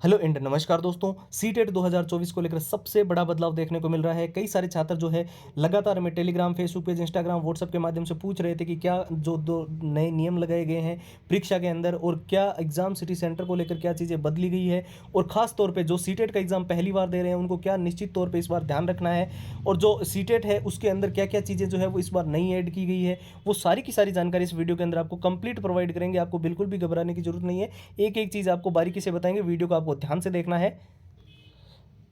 Hello and नमस्कार दोस्तों। CTET 2024 को लेकर सबसे बड़ा बदलाव देखने को मिल रहा है। कई सारे छात्र जो है लगातार हमें Telegram, Facebook page, Instagram, WhatsApp के माध्यम से पूछ रहे थे कि क्या जो दो नए नियम लगाए गए हैं परीक्षा के अंदर और क्या एग्जाम सिटी सेंटर को लेकर क्या चीज़ें बदली गई है, और खास तौर पे जो सीटेट का एग्जाम पहली बार दे रहे हैं उनको क्या निश्चित तौर पर इस बार ध्यान रखना है, और जो सीटेट है उसके अंदर क्या क्या चीज़ें जो है वो इस बार नई ऐड की गई है, वो सारी की सारी जानकारी इस वीडियो के अंदर आपको कंप्लीट प्रोवाइड करेंगे। आपको बिल्कुल भी घबराने की जरूरत नहीं है, एक एक चीज़ आपको बारीकी से बताएंगे। वीडियो को आपको ध्यान से देखना है।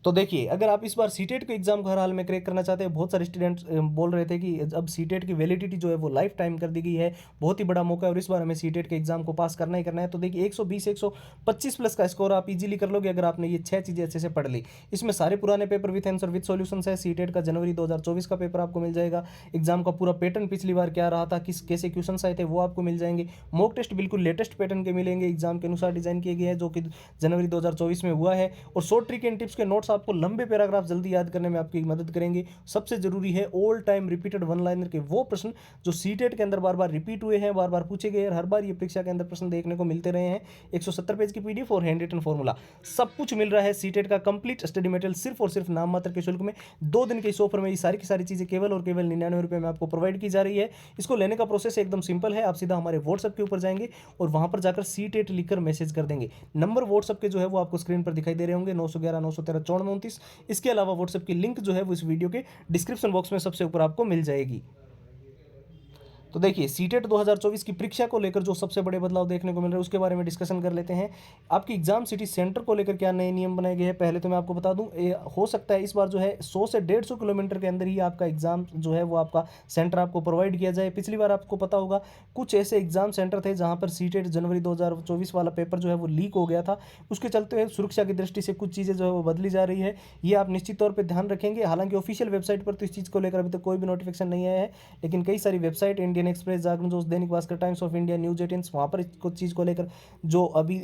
तो देखिए, अगर आप इस बार सीटेट के एग्जाम को हर हाल में क्रैक करना चाहते हैं, बहुत सारे स्टूडेंट्स बोल रहे थे कि अब सीटेट की वैलिडिटी जो है वो लाइफ टाइम कर दी गई है, बहुत ही बड़ा मौका है और इस बार हमें सीटेट के एग्जाम को पास करना ही करना है। तो देखिए 120 125 प्लस का स्कोर आप इजीली कर लोगे अगर आपने ये 6 चीज़ें अच्छे से पढ़ ली। इसमें सारे पुराने paper with answer with solutions है। सीटेट का जनवरी 2024 का पेपर आपको मिल जाएगा। एग्जाम का पूरा पैटर्न पिछली बार क्या रहा था, किस कैसे क्वेश्चन आए थे, वो आपको मिल जाएंगे। मॉक टेस्ट बिल्कुल लेटेस्ट पैटर्न के मिलेंगे, एग्जाम के अनुसार डिजाइन किए गए हैं, जो कि जनवरी 2024 में हुआ है। और शॉर्ट ट्रिक एंड टिप्स के नोट्स आपको लंबे पैराग्राफ जल्दी याद करने में आपकी मदद करेंगे। सबसे जरूरी है all time repeated one liner के वो प्रश्न जो सीटेट के अंदर बार बार रिपीट हुए हैं, बार बार पूछे गए, हर बार ये परीक्षा के अंदर प्रश्न देखने को मिलते रहे हैं। 170 पेज की पीडीएफ और हैंड रिटन फॉर्मूला सब कुछ मिल रहा है। सीटेट का कंप्लीट स्टडी मटेरियल सिर्फ और सिर्फ नाम मात्र के शुल्क में 2 दिन के इस ऑफर में ये सारी की सारी चीजें केवल और केवल 99 रुपए में आपको प्रोवाइड की जा रही है। इसको लेने का प्रोसेस एकदम सिंपल है। आप सीधा हमारे व्हाट्सएप के ऊपर जाएंगे और वहां पर जाकर सीटेट लिखकर मैसेज कर देंगे। नंबर व्हाट्सएप के जो है वो आपको स्क्रीन पर दिखाई दे रहे होंगे, 911 913 9429। इसके अलावा व्हाट्सएप की लिंक जो है वो इस वीडियो के डिस्क्रिप्शन बॉक्स में सबसे ऊपर आपको मिल जाएगी। तो देखिए, सीटेट 2024 की परीक्षा को लेकर जो सबसे बड़े बदलाव देखने को मिल रहे हैं उसके बारे में डिस्कशन कर लेते हैं। आपकी एग्जाम सिटी सेंटर को लेकर क्या नए नियम बनाए गए हैं, पहले तो मैं आपको बता दूं, हो सकता है इस बार जो है 100 से 150 किलोमीटर के अंदर ही आपका एग्जाम जो है वो आपका सेंटर आपको प्रोवाइड किया जाए। पिछली बार आपको पता होगा कुछ ऐसे एग्जाम सेंटर थे जहां पर सीटेट जनवरी 2024 वाला पेपर जो है वो लीक हो गया था। उसके चलते हुए सुरक्षा की दृष्टि से कुछ चीज़ें जो है वो बदली जा रही है, ये आप निश्चित तौर पर ध्यान रखेंगे। हालांकि ऑफिशियल वेबसाइट पर तो इस चीज़ को लेकर अभी तक कोई भी नोटिफिकेशन नहीं आया है, लेकिन कई सारी वेबसाइट, इंडियन एक्सप्रेस, जागरण जोश, Dainik Bhaskar, times of India, news 18, वहाँ पर कुछ चीज़ को लेकर जो अभी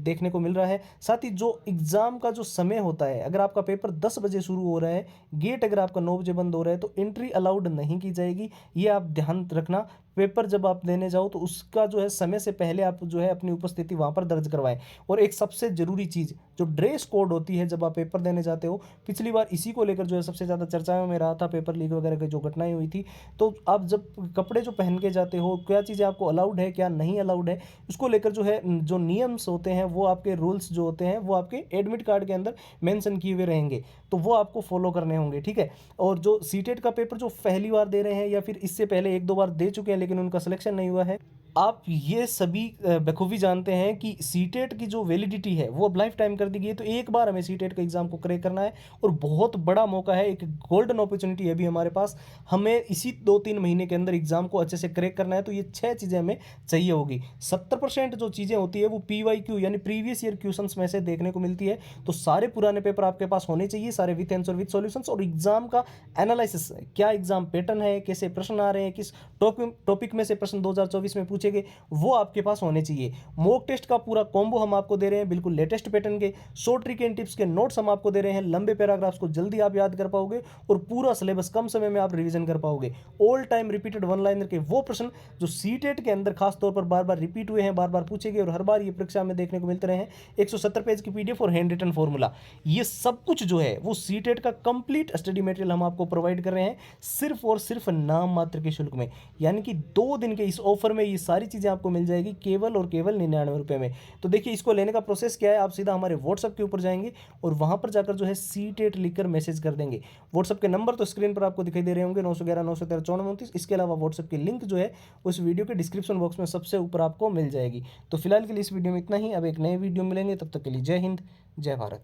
देखने को मिल रहा है। साथ ही जो एग्जाम का जो समय होता है, अगर आपका पेपर 10 बजे शुरू हो रहा है, गेट अगर आपका 9 बजे बंद हो रहा है, तो एंट्री अलाउड नहीं की जाएगी। ये आप ध्यान रखना। पेपर जब आप देने जाओ तो उसका जो है समय से पहले आप जो है अपनी उपस्थिति वहाँ पर दर्ज करवाएं। और एक सबसे जरूरी चीज़, जो ड्रेस कोड होती है जब आप पेपर देने जाते हो, पिछली बार इसी को लेकर जो है सबसे ज़्यादा चर्चाओं में रहा था, पेपर लीक वगैरह की जो घटनाएं हुई थी। तो आप जब कपड़े जो पहन के जाते हो, क्या चीज़ें आपको अलाउड है क्या नहीं अलाउड है, उसको लेकर जो है जो नियम्स होते हैं, वो आपके रूल्स जो होते हैं वो आपके एडमिट कार्ड के अंदर मेंशन किए हुए रहेंगे, तो वो आपको फॉलो करने होंगे, ठीक है। और जो सीटेट का पेपर जो पहली बार दे रहे हैं या फिर इससे पहले 1-2 बार दे चुके हैं लेकिन उनका सिलेक्शन नहीं हुआ है, आप ये सभी बखूबी जानते हैं कि सीटेट की जो वैलिडिटी है वो अब लाइफ टाइम कर दी गई है। तो एक बार हमें सीटेट के एग्जाम को क्रैक करना है और बहुत बड़ा मौका है, एक गोल्डन अपॉर्चुनिटी है अभी हमारे पास। हमें इसी 2-3 महीने के अंदर एग्जाम को अच्छे से क्रैक करना है, तो ये 6 चीज़ें हमें चाहिए होगी। 70% जो चीज़ें होती है वो PYQ यानी प्रीवियस ईयर क्वेश्चन में से देखने को मिलती है। तो सारे पुराने पेपर आपके पास होने चाहिए, सारे विथ आंसर विथ सॉल्यूशंस, और एग्जाम का एनालिसिस, क्या एग्जाम पैटर्न है, कैसे प्रश्न आ रहे हैं, किस टॉपिक में से प्रश्न 2024 में पूछे गए, वो आपके पास होने चाहिए। मॉक टेस्ट का पूरा कॉम्बो हम आपको दे रहे हैं, बिल्कुल लेटेस्ट पैटर्न के। शॉर्ट ट्रिक एंड टिप्स के नोट्स हम आपको दे रहे हैं, लंबे पैराग्राफ्स को जल्दी आप याद कर पाओगे और पूरा सिलेबस कम समय में आप रिवीजन कर पाओगे। All time repeated one liner के वो प्रश्न जो सीटेट के अंदर खास तौर पर बार बार रिपीट हुए हैं, बार बार पूछे गए और हर बार ये परीक्षा में देखने को मिलते रहे हैं। 170 पेज की पीडीएफ और हैंड रिटन फॉर्मूला, ये सब कुछ जो है वो सीटेट का कंप्लीट स्टडी मटेरियल हम आपको प्रोवाइड कर रहे हैं सिर्फ और सिर्फ नाम मात्र के शुल्क में। यानी कि 2 दिन के इस ऑफर में ये सारी चीजें आपको मिल जाएगी केवल और केवल 99 रुपए में। तो देखिए, इसको लेने का प्रोसेस क्या है, आप सीधा हमारे व्हाट्सएप के ऊपर जाएंगे और वहां पर जाकर जो है सीटेट लिखकर मैसेज कर देंगे। व्हाट्सएप के नंबर तो स्क्रीन पर आपको दिखाई दे रहे होंगे, 911 913 9429। इसके अलावा व्हाट्सएप की लिंक जो है उस वीडियो के डिस्क्रिप्शन बॉक्स में सबसे ऊपर आपको मिल जाएगी। तो फिलहाल के लिए इस वीडियो में इतना ही। अब एक नए वीडियो मिलेंगे, तब तक के लिए जय हिंद, जय भारत।